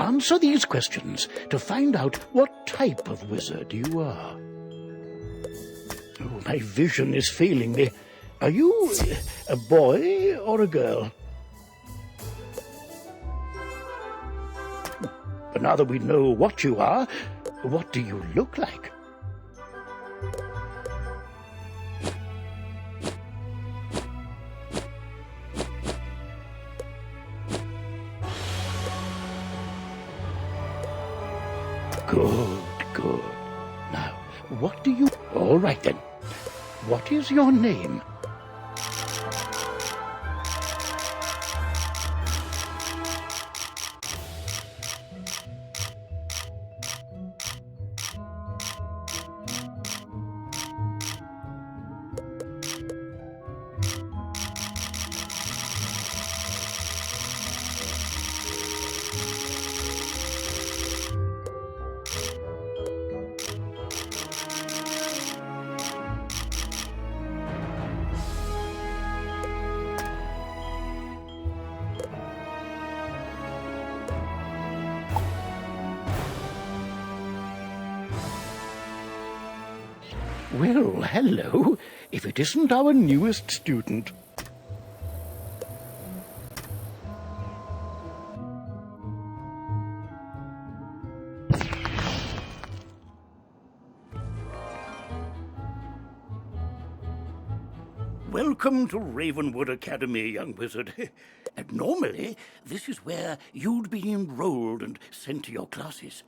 Answer these questions to find out what type of wizard you are. Oh, my vision is failing me. Are you a boy or a girl? But now that we know what you are, what do you look like? Good. Now, what do you... All right, then. What is your name? Well, hello, if it isn't our newest student. Welcome to Ravenwood Academy, young wizard. And normally, this is where you'd be enrolled and sent to your classes.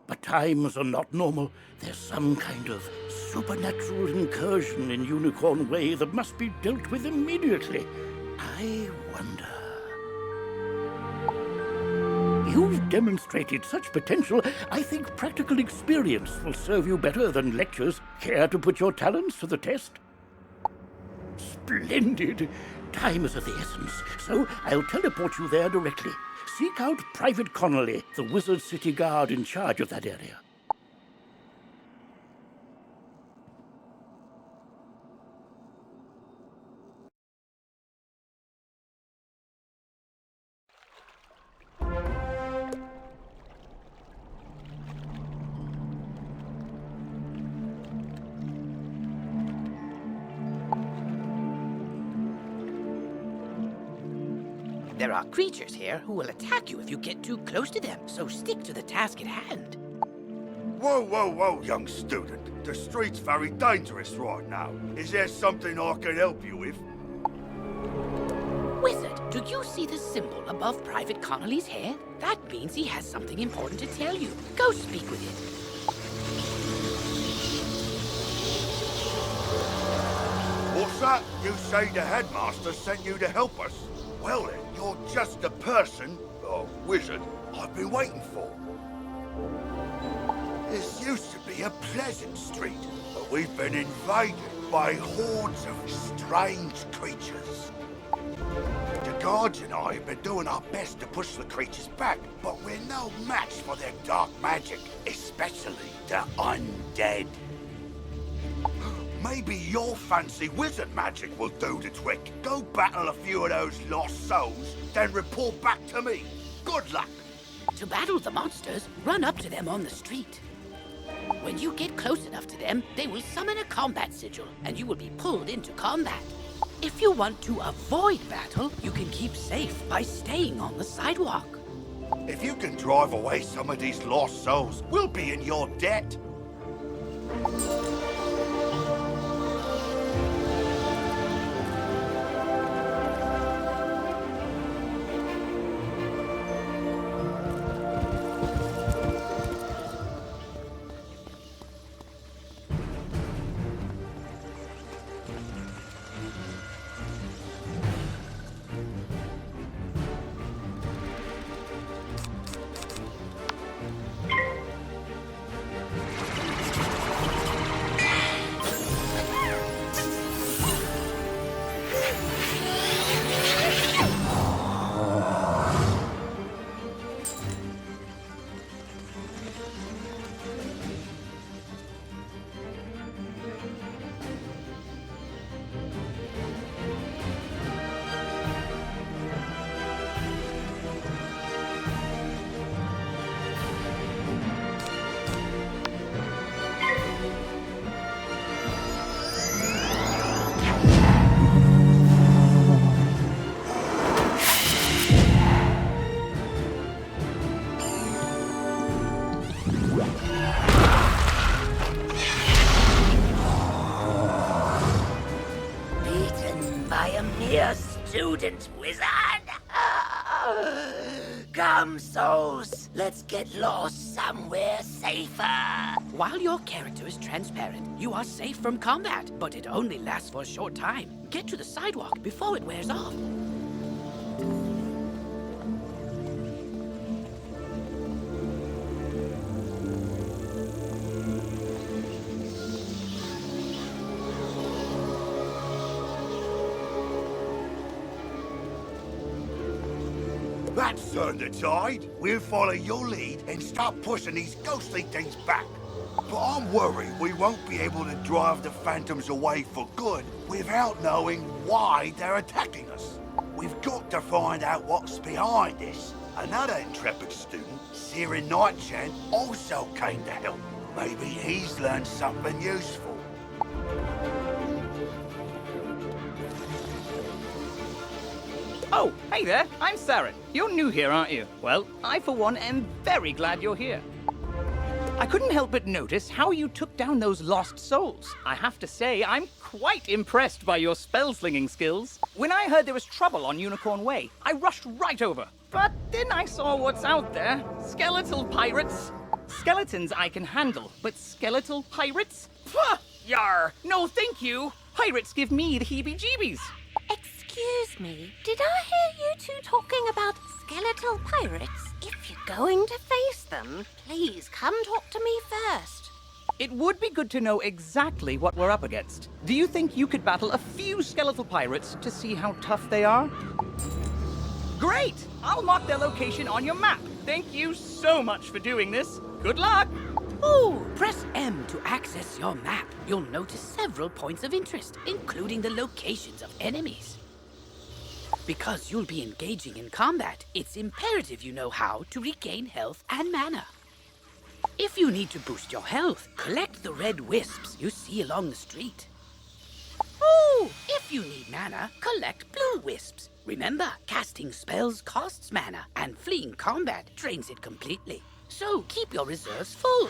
But times are not normal. There's some kind of supernatural incursion in Unicorn Way that must be dealt with immediately. I wonder... You've demonstrated such potential, I think practical experience will serve you better than lectures. Care to put your talents to the test? Splendid! Time is of the essence, so I'll teleport you there directly. Seek out Private Connolly, the Wizard City Guard in charge of that area. There are creatures here who will attack you if you get too close to them, so stick to the task at hand. Whoa, young student. The street's very dangerous right now. Is there something I can help you with? Wizard, do you see the symbol above Private Connolly's head? That means he has something important to tell you. Go speak with him. What's that? You say the headmaster sent you to help us? Well then, you're just the person, or wizard, I've been waiting for. This used to be a pleasant street, but we've been invaded by hordes of strange creatures. The guards and I have been doing our best to push the creatures back, but we're no match for their dark magic, especially the undead. Maybe your fancy wizard magic will do the trick. Go battle a few of those lost souls, then report back to me. Good luck. To battle the monsters, run up to them on the street. When you get close enough to them, they will summon a combat sigil, and you will be pulled into combat. If you want to avoid battle, you can keep safe by staying on the sidewalk. If you can drive away some of these lost souls, we'll be in your debt. a student, wizard. Come, souls. Let's get lost somewhere safer. While your character is transparent, you are safe from combat, but it only lasts for a short time. Get to the sidewalk before it wears off. That's turned the tide. We'll follow your lead and start pushing these ghostly things back. But I'm worried we won't be able to drive the phantoms away for good without knowing why they're attacking us. We've got to find out what's behind this. Another intrepid student, Sirin Nightchan, also came to help. Maybe he's learned something useful. Oh, hey there, I'm Saren. You're new here, aren't you? Well, I for one am very glad you're here. I couldn't help but notice how you took down those lost souls. I have to say, I'm quite impressed by your spell-slinging skills. When I heard there was trouble on Unicorn Way, I rushed right over. But then I saw what's out there. Skeletal pirates. Skeletons I can handle, but skeletal pirates? Pah! Yar! No thank you! Pirates give me the heebie-jeebies. Excuse me, did I hear you two talking about skeletal pirates? If you're going to face them, please come talk to me first. It would be good to know exactly what we're up against. Do you think you could battle a few skeletal pirates to see how tough they are? Great! I'll mark their location on your map. Thank you so much for doing this. Good luck! Ooh, press M to access your map. You'll notice several points of interest, including the locations of enemies. Because you'll be engaging in combat, it's imperative you know how to regain health and mana. If you need to boost your health, collect the red wisps you see along the street. Ooh, if you need mana, collect blue wisps. Remember, casting spells costs mana, and fleeing combat drains it completely. So keep your reserves full.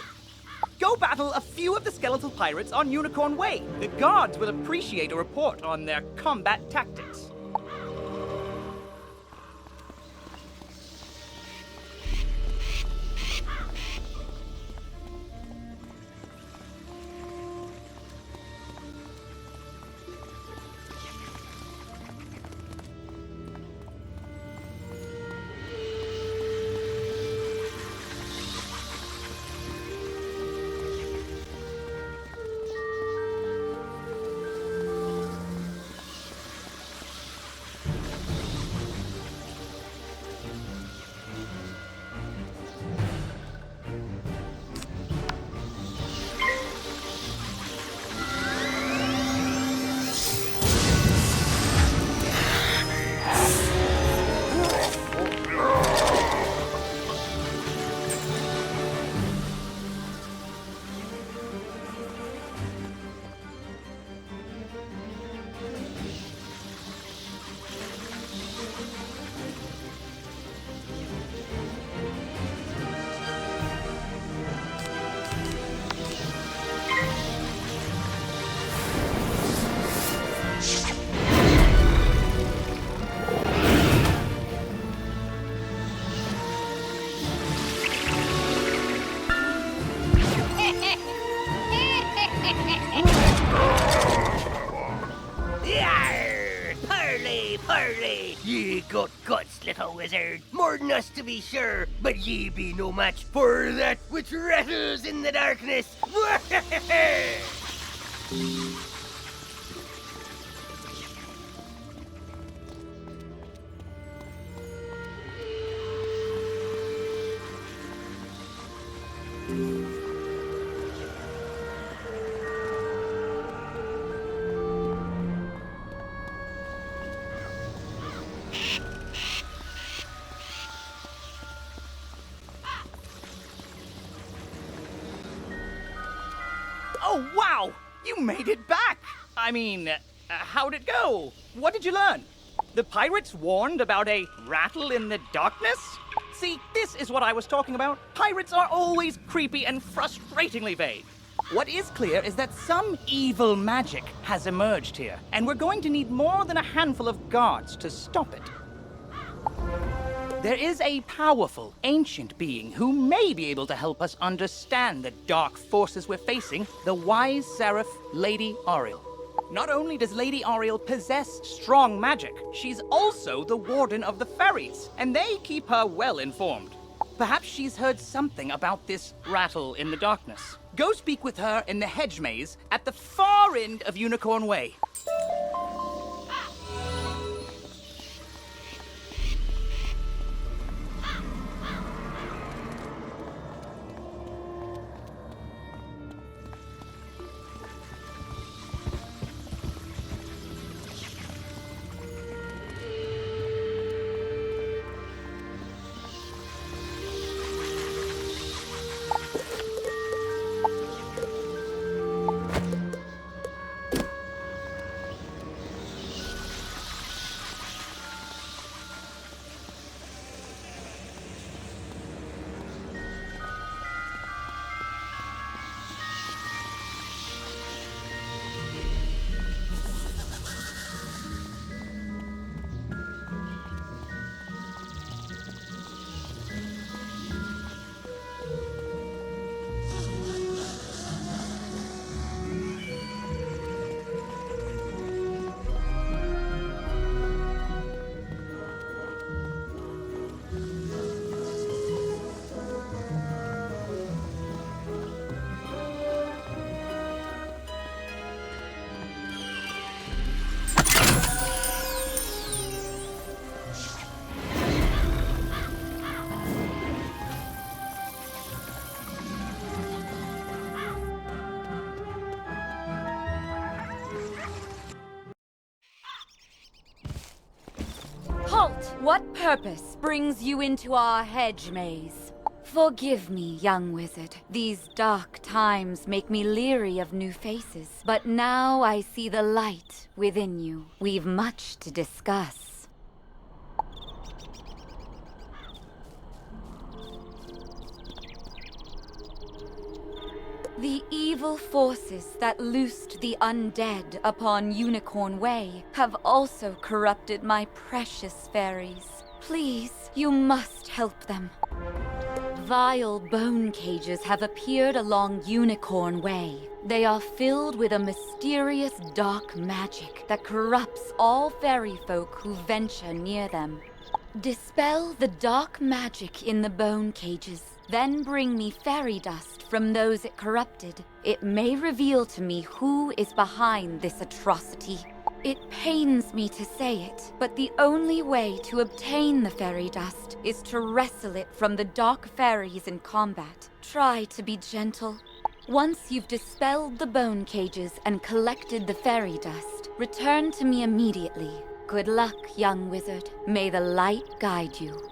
Go battle a few of the skeletal pirates on Unicorn Way. The guards will appreciate a report on their combat tactics. Ye got guts, little wizard. More than us, to be sure, but ye be no match for that which rattles in the darkness. Oh, wow! You made it back! I mean, how'd it go? What did you learn? The pirates warned about a rattle in the darkness? See, this is what I was talking about. Pirates are always creepy and frustratingly vague. What is clear is that some evil magic has emerged here, and we're going to need more than a handful of guards to stop it. There is a powerful, ancient being who may be able to help us understand the dark forces we're facing, the wise seraph, Lady Ariel. Not only does Lady Ariel possess strong magic, she's also the warden of the ferries, and they keep her well informed. Perhaps she's heard something about this rattle in the darkness. Go speak with her in the hedge maze at the far end of Unicorn Way. Halt! What purpose brings you into our hedge maze? Forgive me, young wizard. These dark times make me leery of new faces. But now I see the light within you. We've much to discuss. The evil forces that loosed the undead upon Unicorn Way have also corrupted my precious fairies. Please, you must help them. Vile bone cages have appeared along Unicorn Way. They are filled with a mysterious dark magic that corrupts all fairy folk who venture near them. Dispel the dark magic in the bone cages, then bring me fairy dust from those it corrupted. It may reveal to me who is behind this atrocity. It pains me to say it, but the only way to obtain the fairy dust is to wrestle it from the dark fairies in combat. Try to be gentle. Once you've dispelled the bone cages and collected the fairy dust, return to me immediately. Good luck, young wizard. May the light guide you.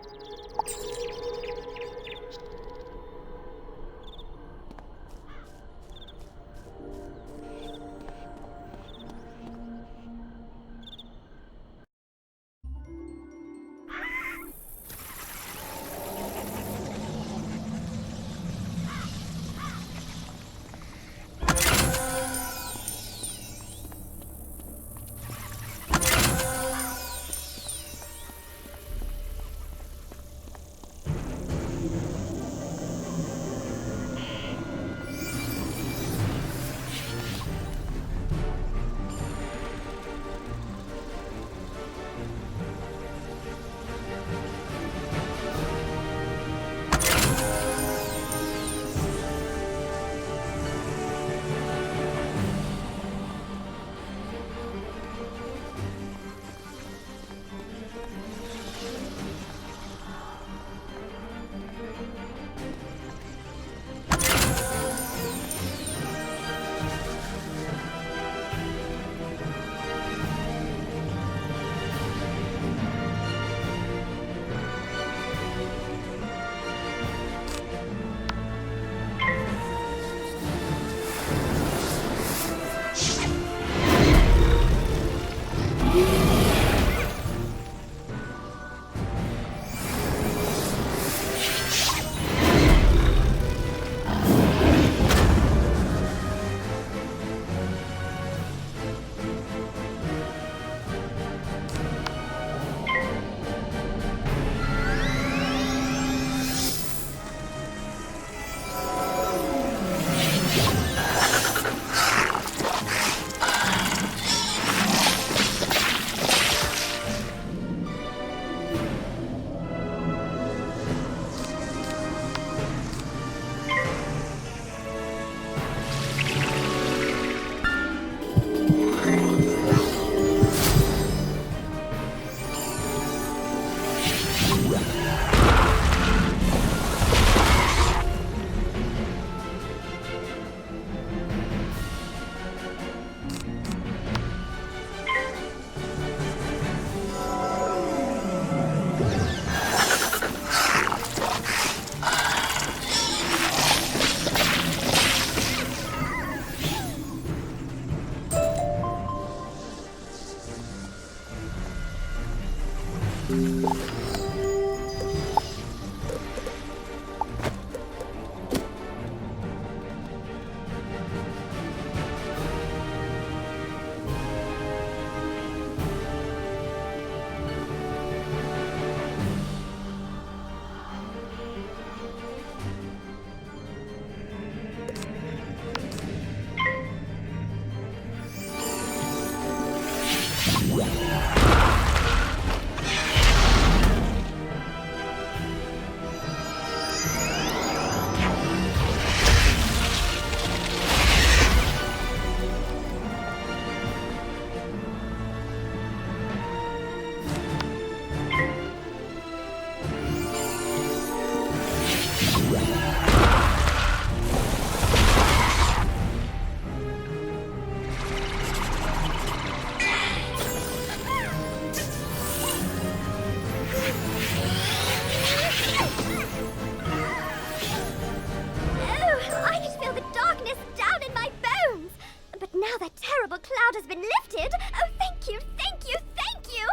cloud has been lifted. Oh, thank you, thank you, thank you!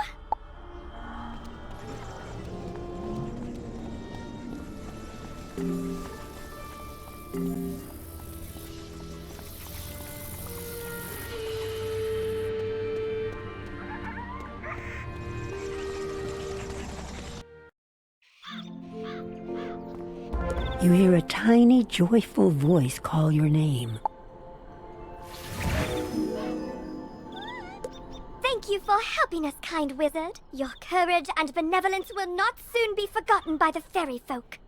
You hear a tiny, joyful voice call your name. Thank you for helping us, kind wizard. Your courage and benevolence will not soon be forgotten by the fairy folk.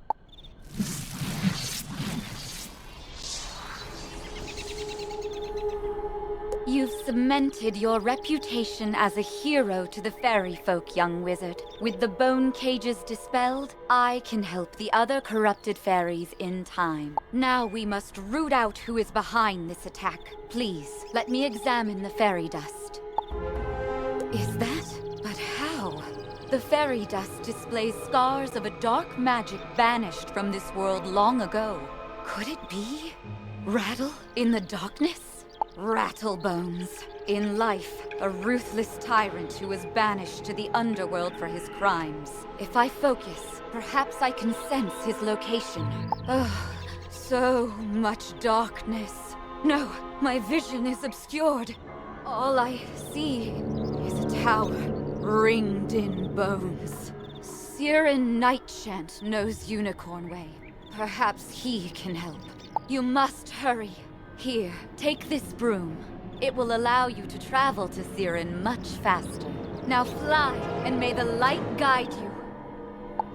You've cemented your reputation as a hero to the fairy folk, young wizard. With the bone cages dispelled, I can help the other corrupted fairies in time. Now we must root out who is behind this attack. Please, let me examine the fairy dust. Is that? But how? The fairy dust displays scars of a dark magic banished from this world long ago. Could it be? Rattle in the darkness? Rattlebones. In life, a ruthless tyrant who was banished to the underworld for his crimes. If I focus, perhaps I can sense his location. Oh, so much darkness. No, my vision is obscured. All I see is a tower ringed in bones. Siren Nightchant knows Unicorn Way. Perhaps he can help. You must hurry. Here, take this broom. It will allow you to travel to Siren much faster. Now fly, and may the light guide you.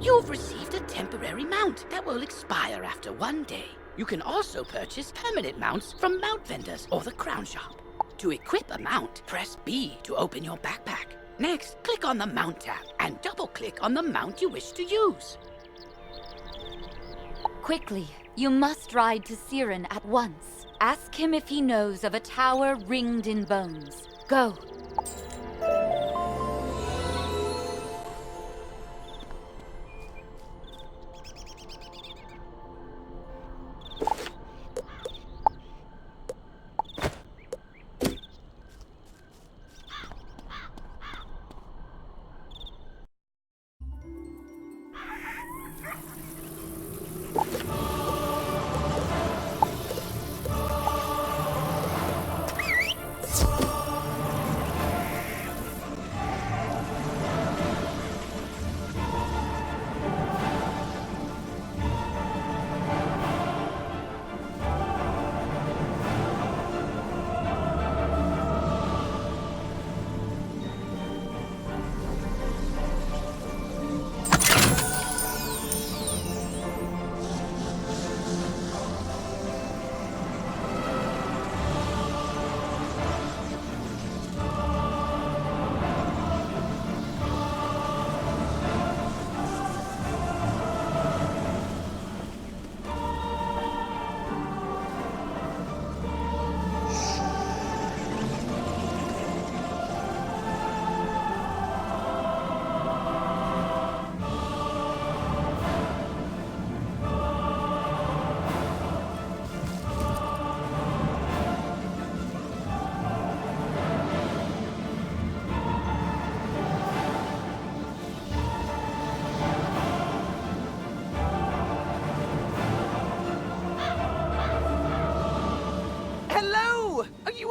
You've received a temporary mount that will expire after 1 day. You can also purchase permanent mounts from mount vendors or the crown shop. To equip a mount, press B to open your backpack. Next, click on the Mount tab and double-click on the mount you wish to use. Quickly, you must ride to Siren at once. Ask him if he knows of a tower ringed in bones. Go.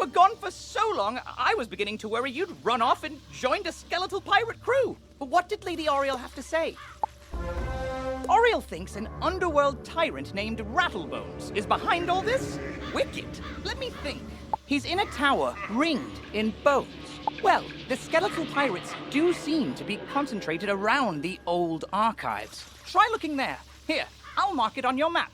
were gone for so long, I was beginning to worry you'd run off and joined a skeletal pirate crew. But what did Lady Oriel have to say? Oriel thinks an underworld tyrant named Rattlebones is behind all this? Wicked. Let me think. He's in a tower ringed in bones. Well, the skeletal pirates do seem to be concentrated around the old archives. Try looking there. Here, I'll mark it on your map.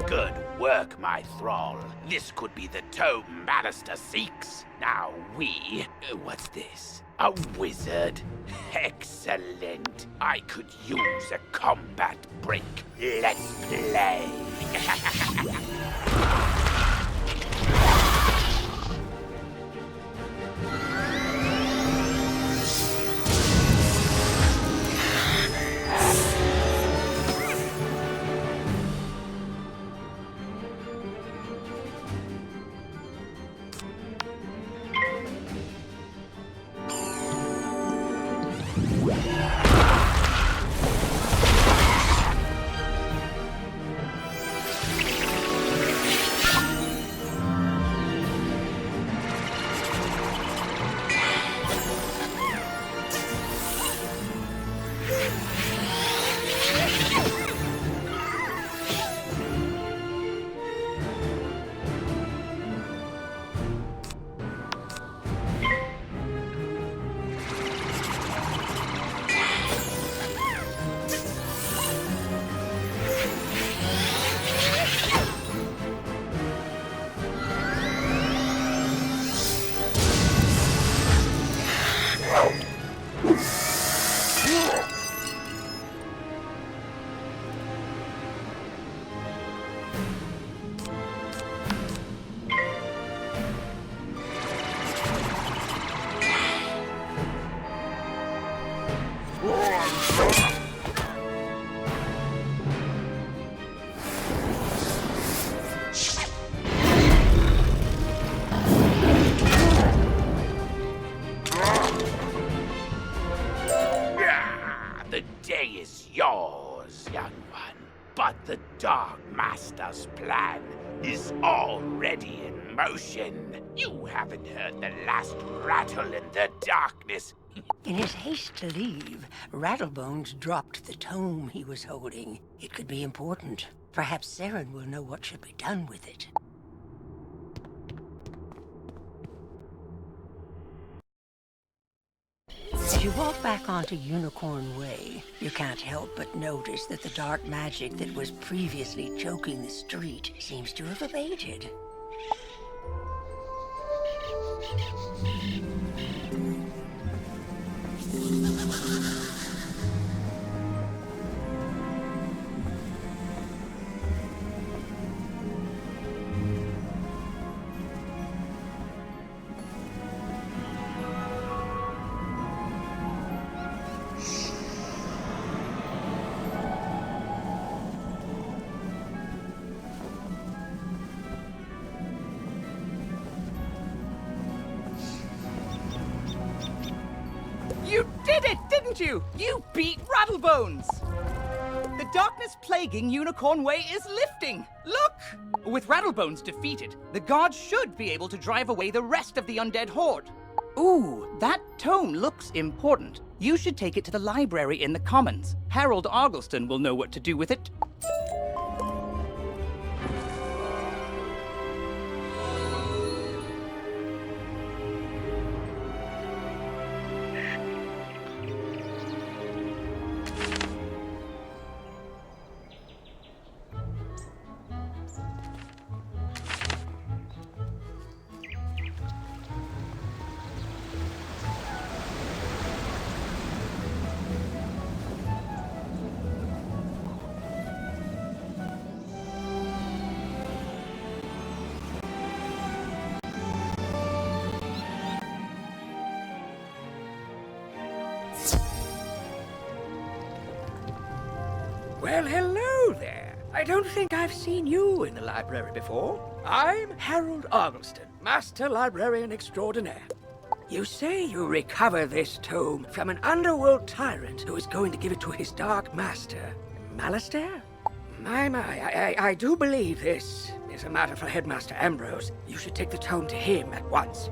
Good work, my thrall. This could be the tome Bannister seeks. Now what's this? A wizard? Excellent. I could use a combat break. Let's play. The day is yours, young one. But the Dark Master's plan is already in motion. You haven't heard the last rattle in the darkness. In his haste to leave, Rattlebones dropped the tome he was holding. It could be important. Perhaps Saren will know what should be done with it. As you walk back onto Unicorn Way, you can't help but notice that the dark magic that was previously choking the street seems to have abated. You did it, didn't you? You beat Rattlebones! The darkness plaguing Unicorn Way is lifting. Look! With Rattlebones defeated, the gods should be able to drive away the rest of the undead horde. Ooh, that tome looks important. You should take it to the library in the Commons. Harold Argleston will know what to do with it. Well, hello there. I don't think I've seen you in the library before. I'm Harold Argleston, Master Librarian Extraordinaire. You say you recover this tome from an underworld tyrant who is going to give it to his dark master, Malistaire? I do believe this is a matter for Headmaster Ambrose. You should take the tome to him at once.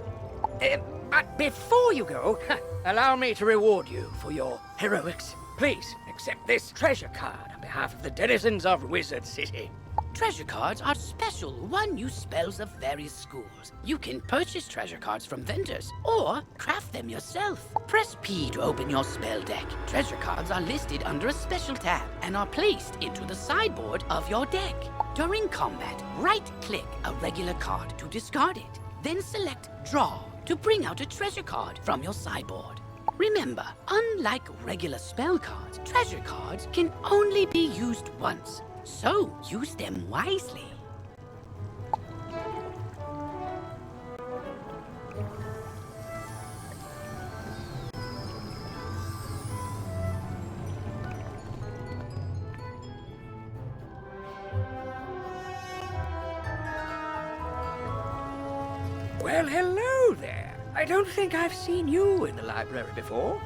But before you go, allow me to reward you for your heroics. Please accept this treasure card on behalf of the denizens of Wizard City. Treasure cards are special one-use spells of various schools. You can purchase treasure cards from vendors or craft them yourself. Press P to open your spell deck. Treasure cards are listed under a special tab and are placed into the sideboard of your deck. During combat, right-click a regular card to discard it. Then select Draw to bring out a treasure card from your sideboard. Remember, unlike regular spell cards, treasure cards can only be used once. So, use them wisely. Well, hello there. I don't think I've seen you in the library before.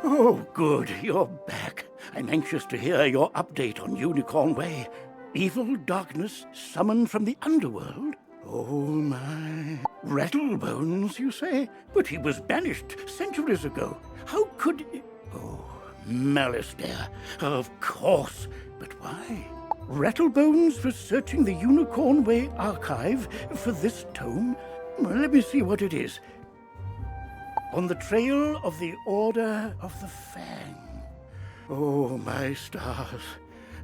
Oh, good, you're back. I'm anxious to hear your update on Unicorn Way. Evil darkness summoned from the underworld? Oh, my. Rattlebones, you say? But he was banished centuries ago. How could... Oh, Malistaire. Of course. But why? Rattlebones was searching the Unicorn Way archive for this tome? Well, let me see what it is. On the trail of the Order of the Fang. Oh, my stars.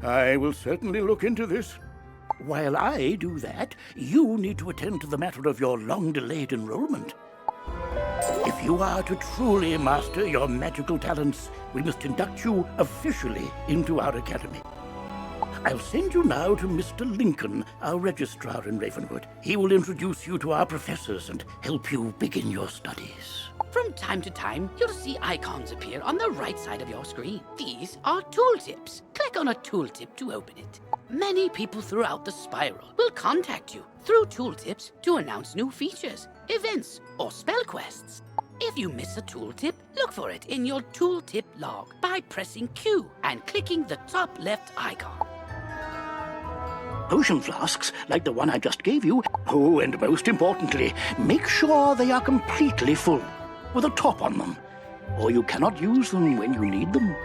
I will certainly look into this. While I do that, you need to attend to the matter of your long-delayed enrollment. If you are to truly master your magical talents, we must induct you officially into our academy. I'll send you now to Mr. Lincoln, our registrar in Ravenwood. He will introduce you to our professors and help you begin your studies. From time to time, you'll see icons appear on the right side of your screen. These are tooltips. Click on a tooltip to open it. Many people throughout the spiral will contact you through tooltips to announce new features, events, or spell quests. If you miss a tooltip, look for it in your tooltip log by pressing Q and clicking the top left icon. Potion flasks, like the one I just gave you. Oh, and most importantly, make sure they are completely full, with a top on them, or you cannot use them when you need them.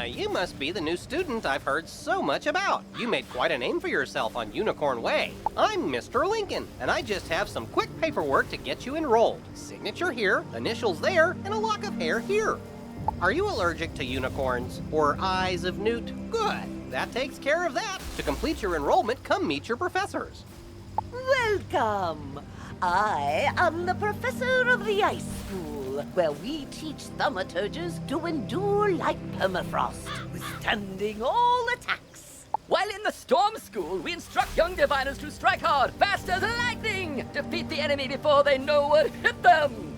You must be the new student I've heard so much about. You made quite a name for yourself on Unicorn Way. I'm Mr. Lincoln, and I just have some quick paperwork to get you enrolled. Signature here, initials there, and a lock of hair here. Are you allergic to unicorns or eyes of newt? Good, that takes care of that. To complete your enrollment, come meet your professors. Welcome! I am the professor of the Ice School, where we teach thaumaturges to endure like permafrost, withstanding all attacks. While in the Storm School, we instruct young diviners to strike hard, fast as lightning, defeat the enemy before they know what hit them.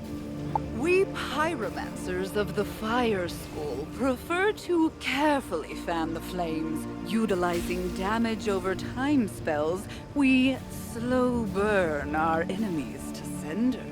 We pyromancers of the Fire School prefer to carefully fan the flames. Utilizing damage over time spells, we slow burn our enemies to cinders.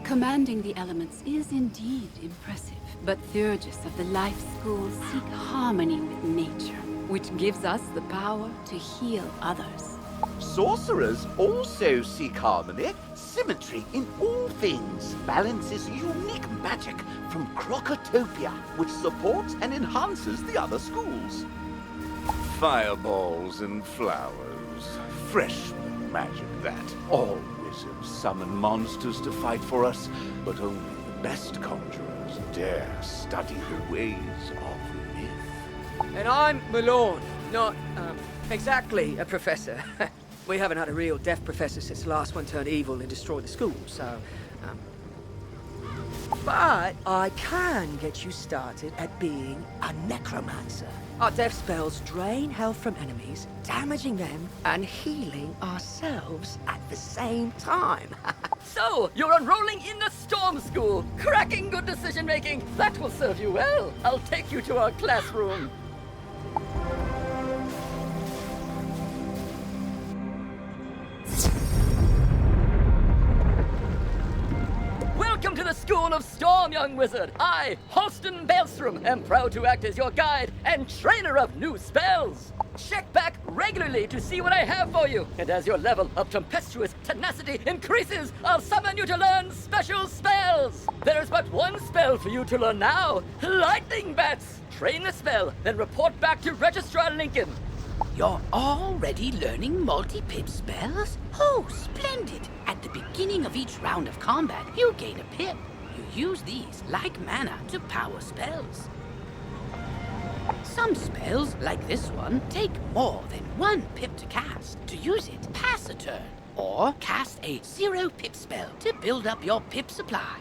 Commanding the elements is indeed impressive, but Theurgis of the Life School seek harmony with nature, which gives us the power to heal others. Sorcerers also seek harmony, symmetry in all things. Balance is unique magic from Crocotopia, which supports and enhances the other schools. Fireballs and flowers. Fresh magic, that. All wizards summon monsters to fight for us, but only the best conjurers dare study the ways of myth. And I'm Malone, not, exactly a professor. We haven't had a real deaf professor since the last one turned evil and destroyed the school, so, But I can get you started at being a necromancer. Our death spells drain health from enemies, damaging them and healing ourselves at the same time. So, you're enrolling in the Storm School. Cracking good decision making. That will serve you well. I'll take you to our classroom. Welcome to the School of Storm, young wizard. I, Holston Baelstrom, am proud to act as your guide and trainer of new spells. Check back regularly to see what I have for you. And as your level of tempestuous tenacity increases, I'll summon you to learn special spells. There's but one spell for you to learn now, Lightning Bats. Train the spell, then report back to Registrar Lincoln. You're already learning multi-pip spells? Oh, splendid! At the beginning of each round of combat, you gain a pip. You use these, like mana, to power spells. Some spells, like this one, take more than 1 pip to cast. To use it, pass a turn. Or cast a 0 pip spell to build up your pip supply.